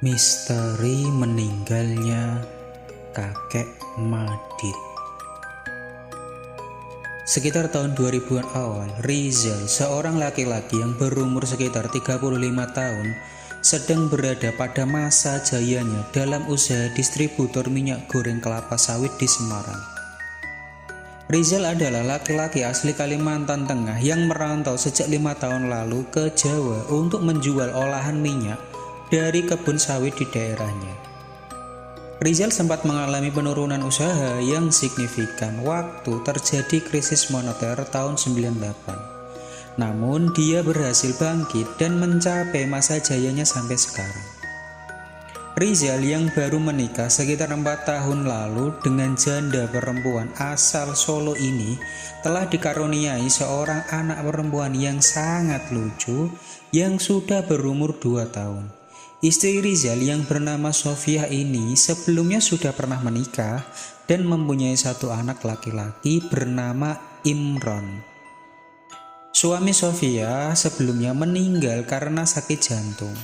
Misteri meninggalnya kakek Madit. Sekitar tahun 2000-an awal, Rizal, seorang laki-laki yang berumur sekitar 35 tahun, sedang berada pada masa jayanya dalam usaha distributor minyak goreng kelapa sawit di Semarang. Rizal adalah laki-laki asli Kalimantan Tengah yang merantau sejak 5 tahun lalu ke Jawa untuk menjual olahan minyak dari kebun sawit di daerahnya. Rizal sempat mengalami penurunan usaha yang signifikan waktu terjadi krisis moneter tahun 98. Namun dia berhasil bangkit dan mencapai masa jayanya sampai sekarang. Rizal yang baru menikah sekitar 4 tahun lalu dengan janda perempuan asal Solo ini telah dikaruniai seorang anak perempuan yang sangat lucu yang sudah berumur 2 tahun. Istri Rizal yang bernama Sofia ini sebelumnya sudah pernah menikah dan mempunyai satu anak laki-laki bernama Imron. Suami Sofia sebelumnya meninggal karena sakit jantung.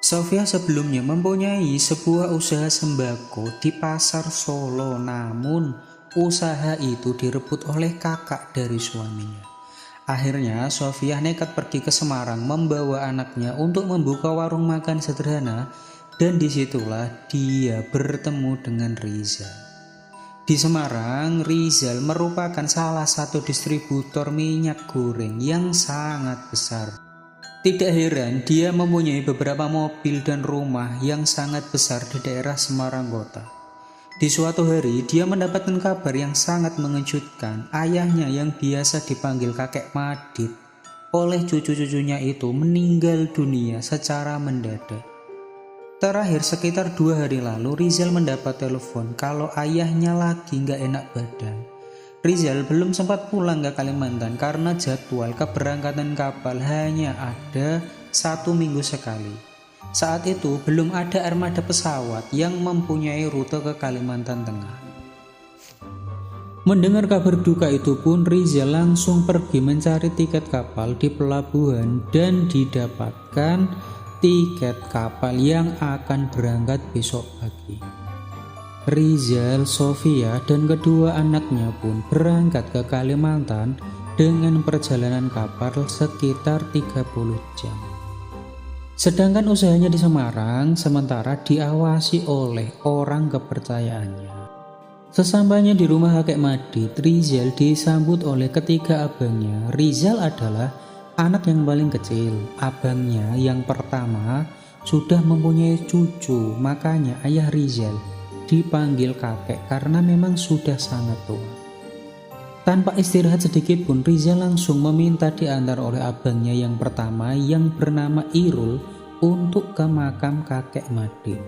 Sofia sebelumnya mempunyai sebuah usaha sembako di pasar Solo, namun usaha itu direbut oleh kakak dari suaminya. Akhirnya Sofia nekat pergi ke Semarang membawa anaknya untuk membuka warung makan sederhana, dan disitulah dia bertemu dengan Rizal. Di Semarang, Rizal merupakan salah satu distributor minyak goreng yang sangat besar. Tidak heran dia mempunyai beberapa mobil dan rumah yang sangat besar di daerah Semarang kota. Di suatu hari dia mendapatkan kabar yang sangat mengejutkan. Ayahnya yang biasa dipanggil kakek Madit oleh cucu-cucunya itu meninggal dunia secara mendadak. Terakhir sekitar 2 hari lalu Rizal mendapat telepon kalau ayahnya lagi gak enak badan. Rizal belum sempat pulang ke Kalimantan karena jadwal keberangkatan kapal hanya ada 1 minggu sekali. Saat itu belum ada armada pesawat yang mempunyai rute ke Kalimantan Tengah. Mendengar kabar duka itu pun Rizal langsung pergi mencari tiket kapal di pelabuhan dan didapatkan tiket kapal yang akan berangkat besok pagi. Rizal, Sofia, dan kedua anaknya pun berangkat ke Kalimantan dengan perjalanan kapal sekitar 30 jam. Sedangkan usahanya di Semarang sementara diawasi oleh orang kepercayaannya. Sesampainya di rumah kakek Madit, Rizal disambut oleh ketiga abangnya. Rizal adalah anak yang paling kecil. Abangnya yang pertama sudah mempunyai cucu, makanya ayah Rizal dipanggil kakek karena memang sudah sangat tua. Tanpa istirahat sedikit pun Rizal langsung meminta diantar oleh abangnya yang pertama yang bernama Irul untuk ke makam kakek Madit.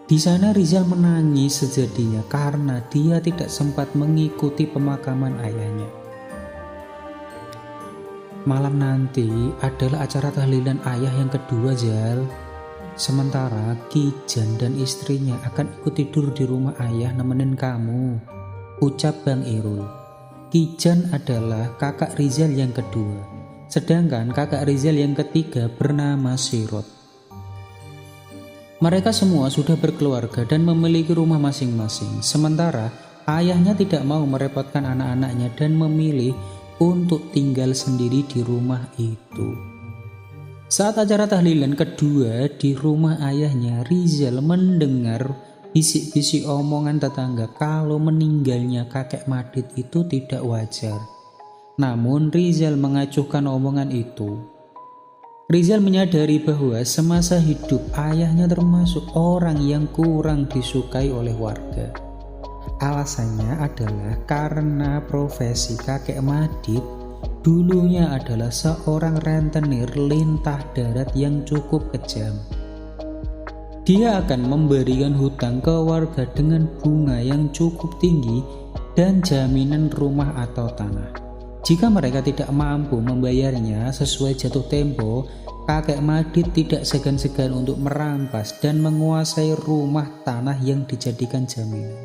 Di sana Rizal menangis sejadinya karena dia tidak sempat mengikuti pemakaman ayahnya. Malam nanti adalah acara tahlilan ayah yang kedua, Zal. Sementara Kijan dan istrinya akan ikut tidur di rumah ayah nemenin kamu, ucap Bang Irul. Kijan adalah kakak Rizal yang kedua, sedangkan kakak Rizal yang ketiga bernama Sirot. Mereka semua sudah berkeluarga dan memiliki rumah masing-masing, sementara ayahnya tidak mau merepotkan anak-anaknya dan memilih untuk tinggal sendiri di rumah itu. Saat acara tahlilan kedua di rumah ayahnya, Rizal mendengar bisik-bisik omongan tetangga kalau meninggalnya kakek Madit itu tidak wajar. Namun Rizal mengacuhkan omongan itu. Rizal menyadari bahwa semasa hidup ayahnya termasuk orang yang kurang disukai oleh warga. Alasannya adalah karena profesi kakek Madit dulunya adalah seorang rentenir lintah darat yang cukup kejam. Dia akan memberikan hutang ke warga dengan bunga yang cukup tinggi dan jaminan rumah atau tanah. Jika mereka tidak mampu membayarnya sesuai jatuh tempo, kakek Madit tidak segan-segan untuk merampas dan menguasai rumah tanah yang dijadikan jaminan.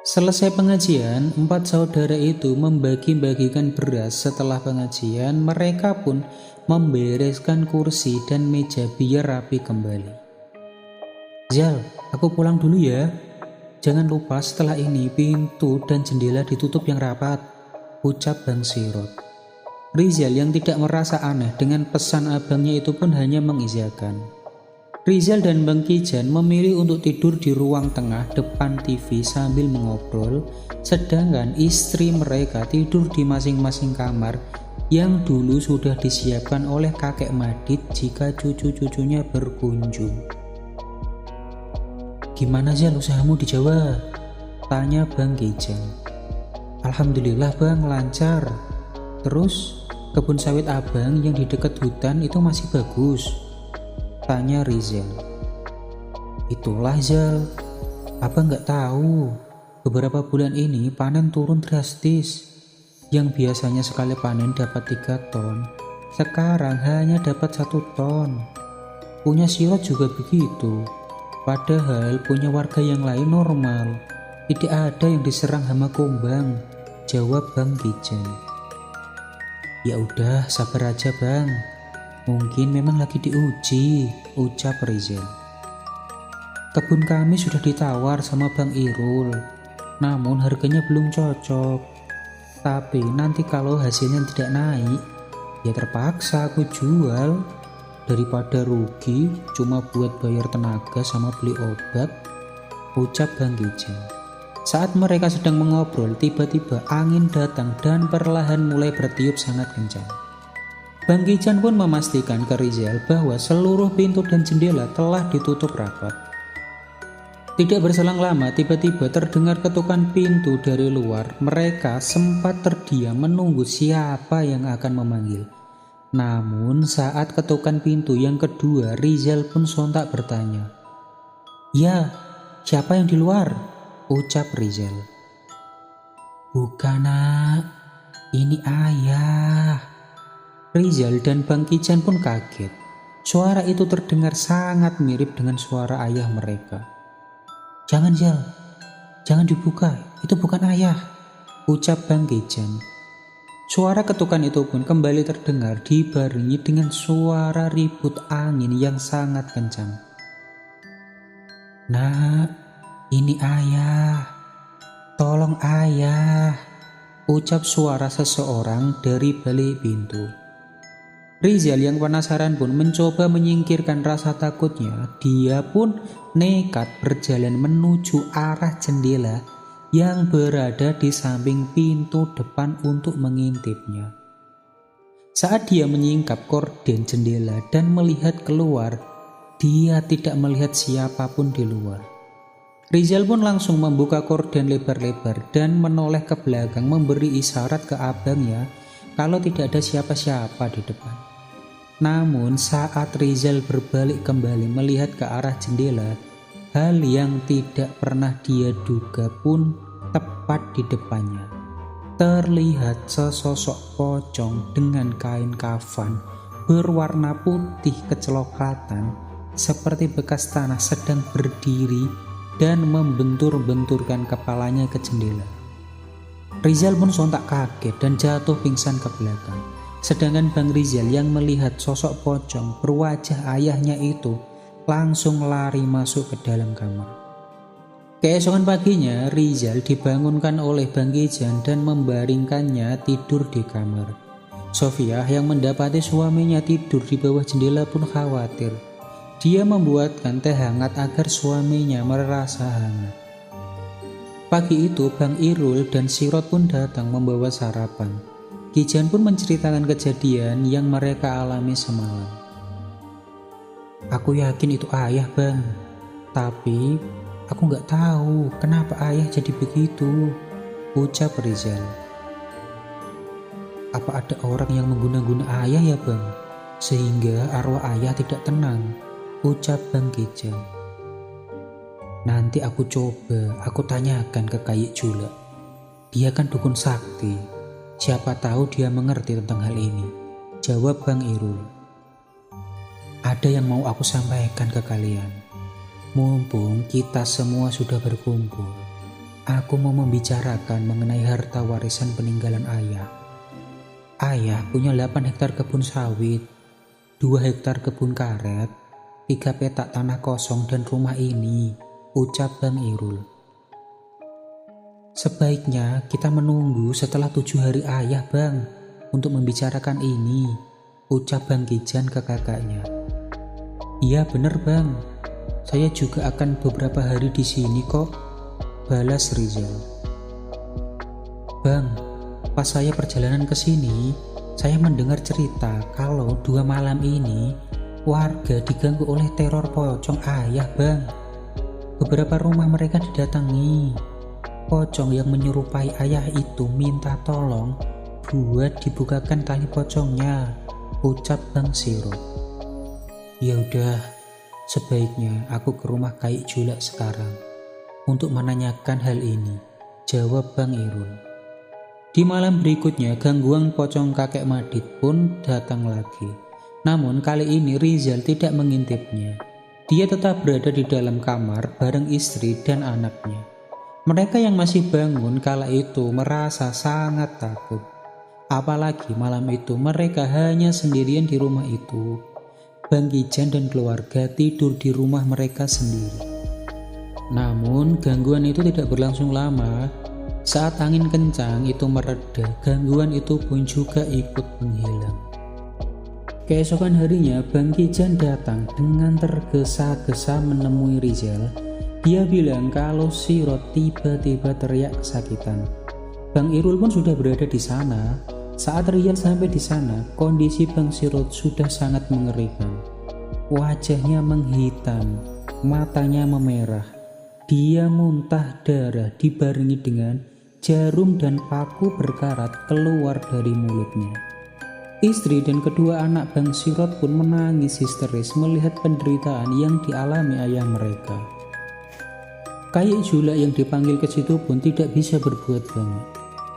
Selesai pengajian, 4 saudara itu membagi-bagikan beras. Setelah pengajian, mereka pun membereskan kursi dan meja biar rapi kembali. Zal, aku pulang dulu ya. Jangan lupa setelah ini pintu dan jendela ditutup yang rapat, ucap Bang Sirot. Rizal yang tidak merasa aneh dengan pesan abangnya itu pun hanya mengiyakan. Rizal dan Bang Kijan memilih untuk tidur di ruang tengah depan TV sambil mengobrol, sedangkan istri mereka tidur di masing-masing kamar yang dulu sudah disiapkan oleh kakek Madit jika cucu-cucunya berkunjung. Gimana Zal usahamu di Jawa? Tanya Bang Kijan. Alhamdulillah Bang, lancar. Terus kebun sawit abang yang di dekat hutan itu masih bagus? Tanya Rizal. Itulah Zal, abang nggak tahu. Beberapa bulan ini panen turun drastis. Yang biasanya sekali panen dapat 3 ton, sekarang hanya dapat 1 ton. Punya Sirot juga begitu. Padahal punya warga yang lain normal. Tidak ada yang diserang hama kumbang, jawab Bang Kijan. Ya udah, sabar aja Bang. Mungkin memang lagi diuji, ucap Rizal. Kebun kami sudah ditawar sama Bang Irul, namun harganya belum cocok. Tapi nanti kalau hasilnya tidak naik, ya terpaksa aku jual. Daripada rugi cuma buat bayar tenaga sama beli obat, ucap Bang Kijan. Saat mereka sedang mengobrol, tiba-tiba angin datang dan perlahan mulai bertiup sangat kencang. Bang Kijan pun memastikan ke Rizal bahwa seluruh pintu dan jendela telah ditutup rapat. Tidak berselang lama, tiba-tiba terdengar ketukan pintu dari luar. Mereka sempat terdiam menunggu siapa yang akan memanggil. Namun saat ketukan pintu yang kedua, Rizal pun sontak bertanya. Ya, siapa yang di luar? Ucap Rizal. Bukan nak, ini ayah. Rizal dan Bang Kijan pun kaget. Suara itu terdengar sangat mirip dengan suara ayah mereka. Jangan Zal, jangan dibuka, itu bukan ayah, ucap Bang Kijan. Suara ketukan itu pun kembali terdengar dibarengi dengan suara ribut angin yang sangat kencang. Nak, ini ayah, tolong ayah, ucap suara seseorang dari balik pintu. Rizal yang penasaran pun mencoba menyingkirkan rasa takutnya. Dia pun nekat berjalan menuju arah jendela yang berada di samping pintu depan untuk mengintipnya. Saat dia menyingkap korden jendela dan melihat keluar, dia tidak melihat siapapun di luar. Rizal pun langsung membuka korden lebar-lebar dan menoleh ke belakang memberi isyarat ke abangnya kalau tidak ada siapa-siapa di depan. Namun saat Rizal berbalik kembali melihat ke arah jendela, hal yang tidak pernah dia duga pun tepat di depannya. Terlihat sesosok pocong dengan kain kafan berwarna putih kecoklatan seperti bekas tanah sedang berdiri dan membentur-benturkan kepalanya ke jendela. Rizal pun sontak kaget dan jatuh pingsan ke belakang. Sedangkan Bang Rizal yang melihat sosok pocong berwajah ayahnya itu langsung lari masuk ke dalam kamar. Keesokan paginya, Rizal dibangunkan oleh Bang Kijan dan membaringkannya tidur di kamar. Sofia yang mendapati suaminya tidur di bawah jendela pun khawatir. Dia membuatkan teh hangat agar suaminya merasa hangat. Pagi itu Bang Irul dan Sirot pun datang membawa sarapan. Kijan pun menceritakan kejadian yang mereka alami semalam. Aku yakin itu ayah Bang, tapi aku nggak tahu kenapa ayah jadi begitu, ucap Rizal. Apa ada orang yang mengguna-guna ayah ya Bang, sehingga arwah ayah tidak tenang, ucap Bang Kijan. Nanti aku tanyakan ke Kayik Jula. Dia kan dukun sakti. Siapa tahu dia mengerti tentang hal ini, jawab Bang Irul. Ada yang mau aku sampaikan ke kalian. Mumpung kita semua sudah berkumpul, Aku mau membicarakan mengenai harta warisan peninggalan ayah. Ayah punya 8 hektar kebun sawit, 2 hektar kebun karet, 3 petak tanah kosong dan rumah ini, ucap Bang Irul. Sebaiknya kita menunggu setelah 7 hari ayah, Bang, untuk membicarakan ini, ucap Bang Kijan ke kakaknya. Iya bener, Bang. Saya juga akan beberapa hari di sini kok, balas Rizal. Bang, pas saya perjalanan ke sini, saya mendengar cerita kalau 2 malam ini warga diganggu oleh teror pocong ayah, Bang. Beberapa rumah mereka didatangi. Pocong yang menyerupai ayah itu minta tolong buat dibukakan tali pocongnya, ucap Bang Sirot. Ya udah, sebaiknya aku ke rumah Kaik Julak sekarang untuk menanyakan hal ini, jawab Bang Irul. Di malam berikutnya, gangguan pocong kakek Madit pun datang lagi. Namun kali ini Rizal tidak mengintipnya. Dia tetap berada di dalam kamar bareng istri dan anaknya. Mereka yang masih bangun kala itu merasa sangat takut. Apalagi malam itu mereka hanya sendirian di rumah itu. Bang Kijan dan keluarga tidur di rumah mereka sendiri. Namun gangguan itu tidak berlangsung lama. Saat angin kencang itu mereda, gangguan itu pun juga ikut menghilang. Keesokan harinya Bang Kijan datang dengan tergesa-gesa menemui Rizal. Dia bilang kalau Sirot tiba-tiba teriak kesakitan. Bang Irul pun sudah berada di sana. Saat Rizal sampai di sana, kondisi Bang Sirot sudah sangat mengerikan. Wajahnya menghitam, matanya memerah. Dia muntah darah dibarengi dengan jarum dan paku berkarat keluar dari mulutnya. Istri dan kedua anak Bang Sirot pun menangis histeris melihat penderitaan yang dialami ayah mereka. Kaik Julak yang dipanggil ke situ pun tidak bisa berbuat banyak.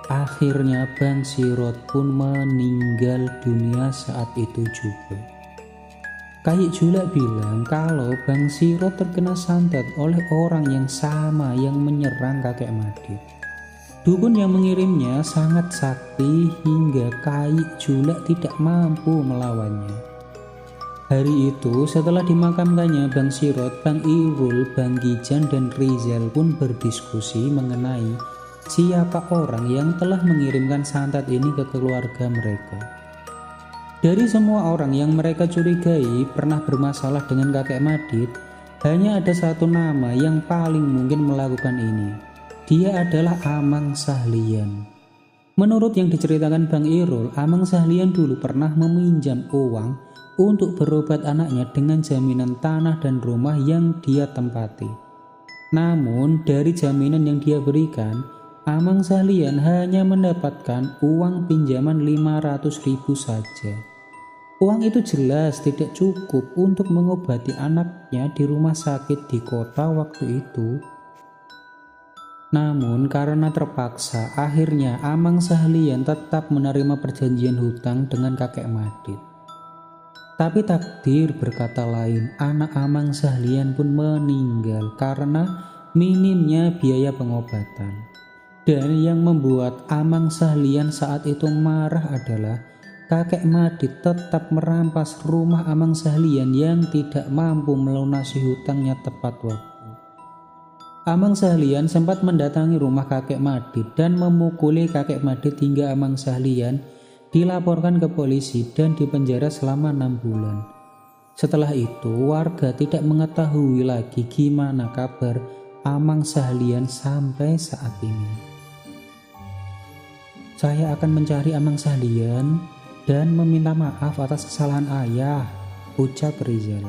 Akhirnya Bang Sirot pun meninggal dunia saat itu juga. Kaik Julak bilang kalau Bang Sirot terkena santet oleh orang yang sama yang menyerang kakek Madit. Dukun yang mengirimnya sangat sakti hingga Kaik Julak tidak mampu melawannya. Hari itu setelah dimakamkannya Bang Sirot, Bang Irul, Bang Kijan dan Rizal pun berdiskusi mengenai siapa orang yang telah mengirimkan santet ini ke keluarga mereka. Dari semua orang yang mereka curigai pernah bermasalah dengan kakek Madit, hanya ada satu nama yang paling mungkin melakukan ini. Dia adalah Amang Sahlian. Menurut yang diceritakan Bang Irul, Amang Sahlian dulu pernah meminjam uang untuk berobat anaknya dengan jaminan tanah dan rumah yang dia tempati. Namun dari jaminan yang dia berikan, Amang Sahlian hanya mendapatkan uang pinjaman 500.000 saja. Uang itu jelas tidak cukup untuk mengobati anaknya di rumah sakit di kota waktu itu. Namun karena terpaksa, akhirnya Amang Sahlian tetap menerima perjanjian hutang dengan kakek Madit. Tapi takdir berkata lain, anak Amang Sahlian pun meninggal karena minimnya biaya pengobatan. Dan yang membuat Amang Sahlian saat itu marah adalah kakek Madit tetap merampas rumah Amang Sahlian yang tidak mampu melunasi hutangnya tepat waktu. Amang Sahlian sempat mendatangi rumah kakek Madit dan memukuli kakek Madit hingga Amang Sahlian dilaporkan ke polisi dan dipenjara selama 6 bulan. Setelah itu warga tidak mengetahui lagi gimana kabar Amang Sahlian sampai saat ini. Saya akan mencari Amang Sahlian dan meminta maaf atas kesalahan ayah, ucap Rizal.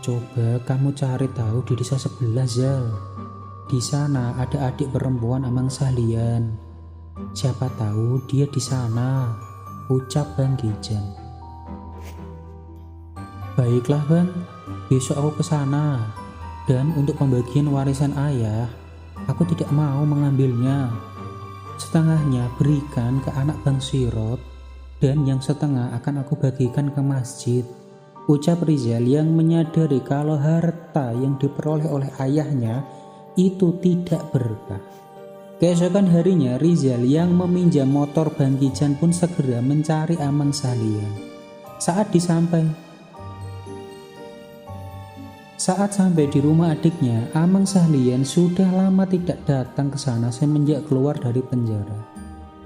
Coba kamu cari tahu di desa sebelah, Zal. Di sana ada adik perempuan Amang Sahlian. Siapa tahu dia di sana, ucap Bang Kijan. Baiklah Bang, besok aku ke sana. Dan untuk pembagian warisan ayah, aku tidak mau mengambilnya. Setengahnya berikan ke anak Bang Sirot dan yang setengah akan aku bagikan ke masjid, ucap Rizal yang menyadari kalau harta yang diperoleh oleh ayahnya itu tidak berkah. Keesokan harinya Rizal yang meminjam motor Bang Kijan pun segera mencari Amang Sahlian. Saat sampai di rumah adiknya, Amang Sahlian sudah lama tidak datang ke sana semenjak keluar dari penjara.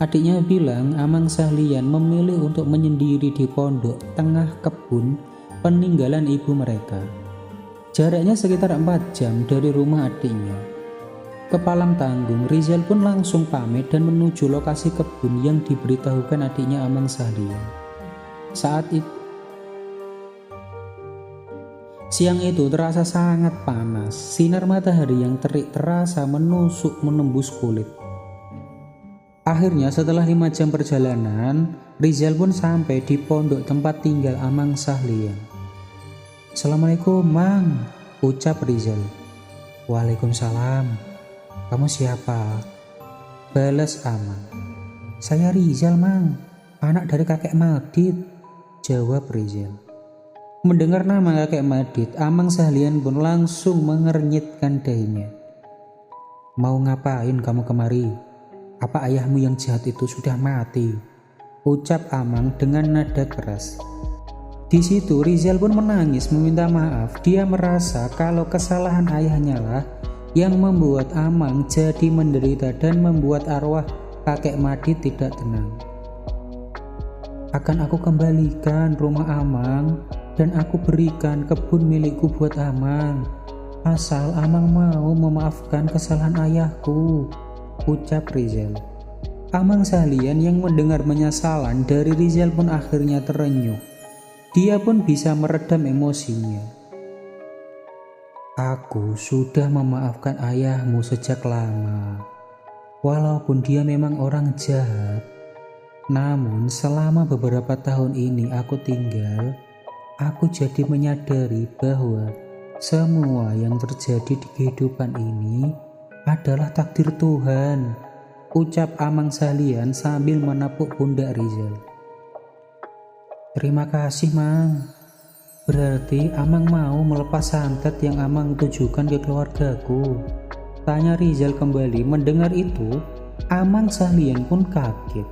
Adiknya bilang Amang Sahlian memilih untuk menyendiri di pondok tengah kebun peninggalan ibu mereka. Jaraknya sekitar 4 jam dari rumah adiknya. Kepalang tanggung, Rizal pun langsung pamit dan menuju lokasi kebun yang diberitahukan adiknya Amang Sahlian. Siang itu terasa sangat panas. Sinar matahari yang terik terasa menusuk menembus kulit. Akhirnya setelah 5 jam perjalanan, Rizal pun sampai di pondok tempat tinggal Amang Sahlian. "Assalamualaikum, Mang," ucap Rizal. "Waalaikumsalam. Kamu siapa?" balas Amang. "Saya Rizal, Mang, anak dari kakek Madit," jawab Rizal. Mendengar nama kakek Madit, Amang Sahlian pun langsung mengernyitkan dahinya. "Mau ngapain kamu kemari? Apa ayahmu yang jahat itu sudah mati?" ucap Amang dengan nada keras. Di situ Rizal pun menangis meminta maaf. Dia merasa kalau kesalahan ayahnya lah yang membuat Amang jadi menderita dan membuat arwah kakek Madit tidak tenang. "Akan aku kembalikan rumah Amang dan aku berikan kebun milikku buat Amang, asal Amang mau memaafkan kesalahan ayahku," ucap Rizal. Amang Sahlian yang mendengar penyesalan dari Rizal pun akhirnya terenyuh. Dia pun bisa meredam emosinya. "Aku sudah memaafkan ayahmu sejak lama. Walaupun dia memang orang jahat, namun selama beberapa tahun ini aku tinggal, aku jadi menyadari bahwa semua yang terjadi di kehidupan ini adalah takdir Tuhan," ucap Amang Sahlian sambil menepuk pundak Rizal. "Terima kasih, Mang. Berarti Amang mau melepas santet yang Amang tujukan ke keluargaku?" tanya Rizal kembali. Mendengar itu, Amang Sahlian pun kaget.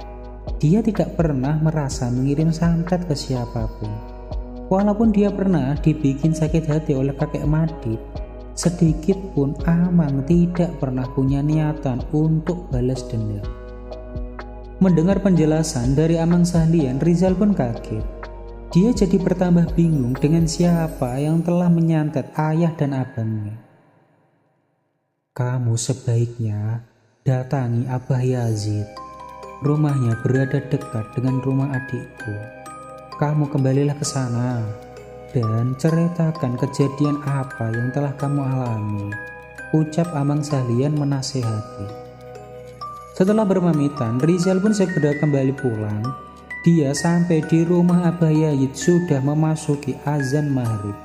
Dia tidak pernah merasa mengirim santet ke siapapun. Walaupun dia pernah dibikin sakit hati oleh kakek Madit, sedikit pun Amang tidak pernah punya niatan untuk balas dendam. Mendengar penjelasan dari Amang Sahlian, Rizal pun kaget. Dia jadi bertambah bingung dengan siapa yang telah menyantet ayah dan abangnya. "Kamu sebaiknya datangi Abah Yazid. Rumahnya berada dekat dengan rumah adikku. Kamu kembalilah ke sana dan ceritakan kejadian apa yang telah kamu alami," ucap Amang Sahlian menasehati. Setelah berpamitan, Rizal pun segera kembali pulang. Dia sampai di rumah Abah Yazid sudah memasuki azan maghrib.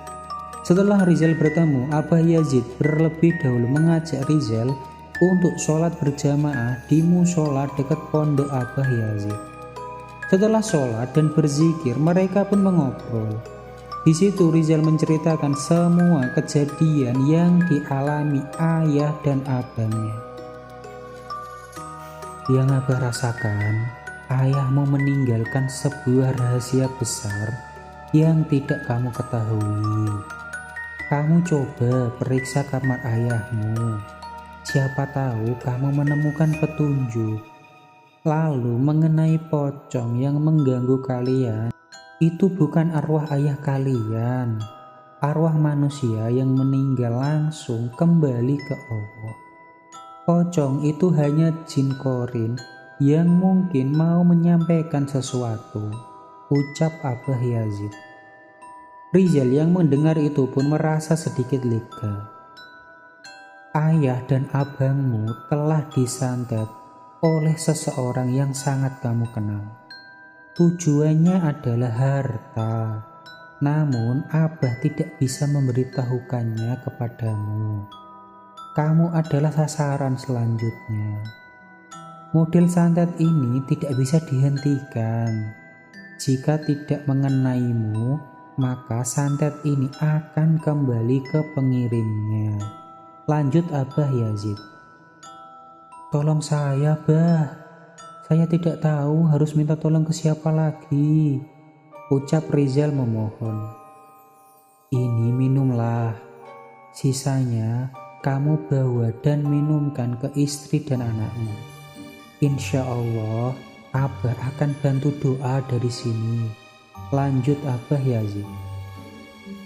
Setelah Rizal bertemu, Abah Yazid terlebih dahulu mengajak Rizal untuk sholat berjamaah di musola dekat pondok Abah Yazid. Setelah sholat dan berzikir, mereka pun mengobrol. Di situ Rizal menceritakan semua kejadian yang dialami ayah dan abangnya. "Yang Abah rasakan, ayahmu meninggalkan sebuah rahasia besar yang tidak kamu ketahui. Kamu coba periksa kamar ayahmu. Siapa tahu kamu menemukan petunjuk. Lalu mengenai pocong yang mengganggu kalian, itu bukan arwah ayah kalian. Arwah manusia yang meninggal langsung kembali ke Allah. Pocong itu hanya jin korin yang mungkin mau menyampaikan sesuatu," ucap Abah Yazid. Rizal yang mendengar itu pun merasa sedikit lega. "Ayah dan abangmu telah disantet oleh seseorang yang sangat kamu kenal. Tujuannya adalah harta, namun Abah tidak bisa memberitahukannya kepadamu. Kamu adalah sasaran selanjutnya. Model santet ini tidak bisa dihentikan. Jika tidak mengenaimu, maka santet ini akan kembali ke pengirimnya. Lanjut Abah Yazid. Tolong saya, Bah. Saya tidak tahu harus minta tolong ke siapa lagi, ucap Rizal memohon. Ini minumlah. Sisanya kamu bawa dan minumkan ke istri dan anakmu. Insya Allah, Abah akan bantu doa dari sini. Lanjut Abah Yazid.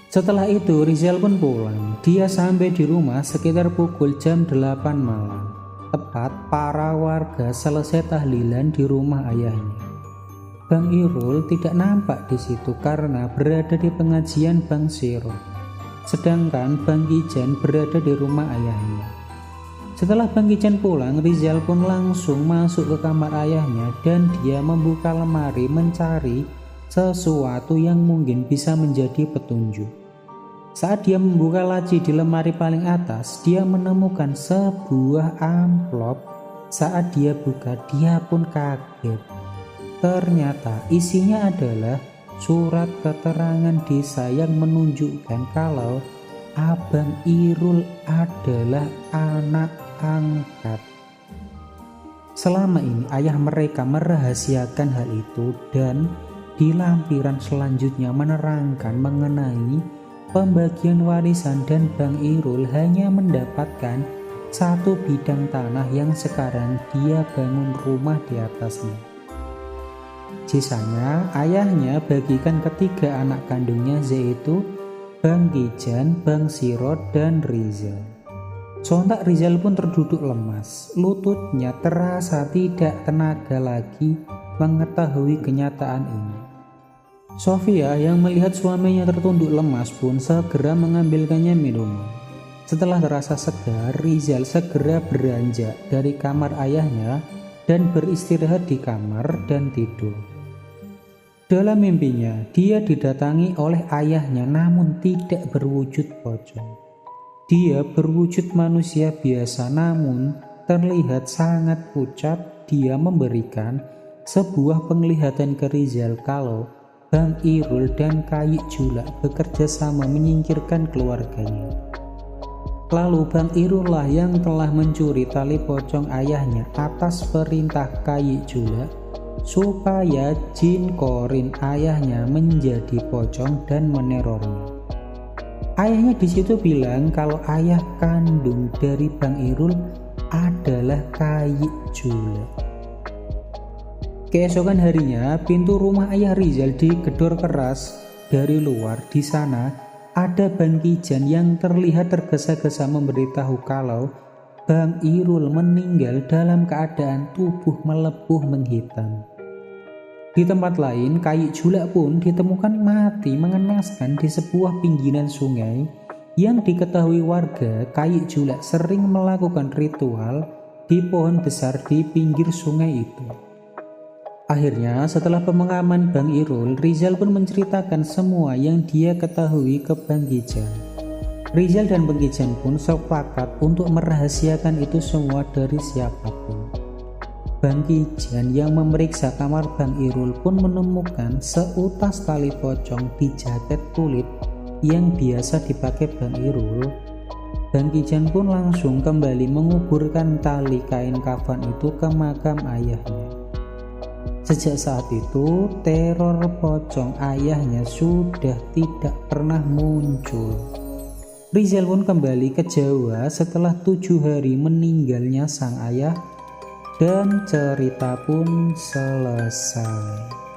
Setelah itu Rizal pun pulang. Dia sampai di rumah sekitar pukul jam 8 malam. Tepat para warga selesai tahlilan di rumah ayahnya. Bang Irul tidak nampak di situ karena berada di pengajian Bang Siro. Sedangkan Bang Kijan berada di rumah ayahnya. Setelah Bang Kijan pulang, Rizal pun langsung masuk ke kamar ayahnya dan dia membuka lemari mencari sesuatu yang mungkin bisa menjadi petunjuk. Saat dia membuka laci di lemari paling atas, dia menemukan sebuah amplop. Saat dia buka, dia pun kaget. Ternyata isinya adalah surat keterangan desa yang menunjukkan kalau Abang Irul adalah anak angkat. Selama ini ayah mereka merahasiakan hal itu dan di lampiran selanjutnya menerangkan mengenai pembagian warisan dan Bang Irul hanya mendapatkan satu bidang tanah yang sekarang dia bangun rumah di atasnya. Sisanya ayahnya bagikan ketiga anak kandungnya, yaitu Bang Kijan, Bang Siro, dan Rizal. Sontak Rizal pun terduduk lemas. Lututnya terasa tidak tenaga lagi mengetahui kenyataan ini. Sofia yang melihat suaminya tertunduk lemas pun segera mengambilkannya minuman. Setelah terasa segar, Rizal segera beranjak dari kamar ayahnya dan beristirahat di kamar dan tidur. Dalam mimpinya, dia didatangi oleh ayahnya namun tidak berwujud pocong. Dia berwujud manusia biasa namun terlihat sangat pucat. Dia memberikan sebuah penglihatan ke Rizal kalau Bang Irul dan Kayik Julak bekerja sama menyingkirkan keluarganya. Lalu Bang Irul lah yang telah mencuri tali pocong ayahnya atas perintah Kayik Julak supaya jin korin ayahnya menjadi pocong dan menerornya. Ayahnya di situ bilang kalau ayah kandung dari Bang Irul adalah Kayik Julak. Keesokan harinya, pintu rumah ayah Rizal digedor keras dari luar. Di sana ada Bang Kijan yang terlihat tergesa-gesa memberitahu kalau Bang Irul meninggal dalam keadaan tubuh melepuh menghitam. Di tempat lain, Kayik Julak pun ditemukan mati mengenaskan di sebuah pinggiran sungai yang diketahui warga. Kayik Julak sering melakukan ritual di pohon besar di pinggir sungai itu. Akhirnya setelah pemakaman Bang Irul, Rizal pun menceritakan semua yang dia ketahui ke Bang Kijan. Rizal dan Bang Kijan pun sepakat untuk merahasiakan itu semua dari siapapun. Bang Kijan yang memeriksa kamar Bang Irul pun menemukan seutas tali pocong di jaket kulit yang biasa dipakai Bang Irul. Bang Kijan pun langsung kembali menguburkan tali kain kafan itu ke makam ayahnya. Sejak saat itu, teror pocong ayahnya sudah tidak pernah muncul. Rizal pun kembali ke Jawa setelah 7 hari meninggalnya sang ayah dan cerita pun selesai.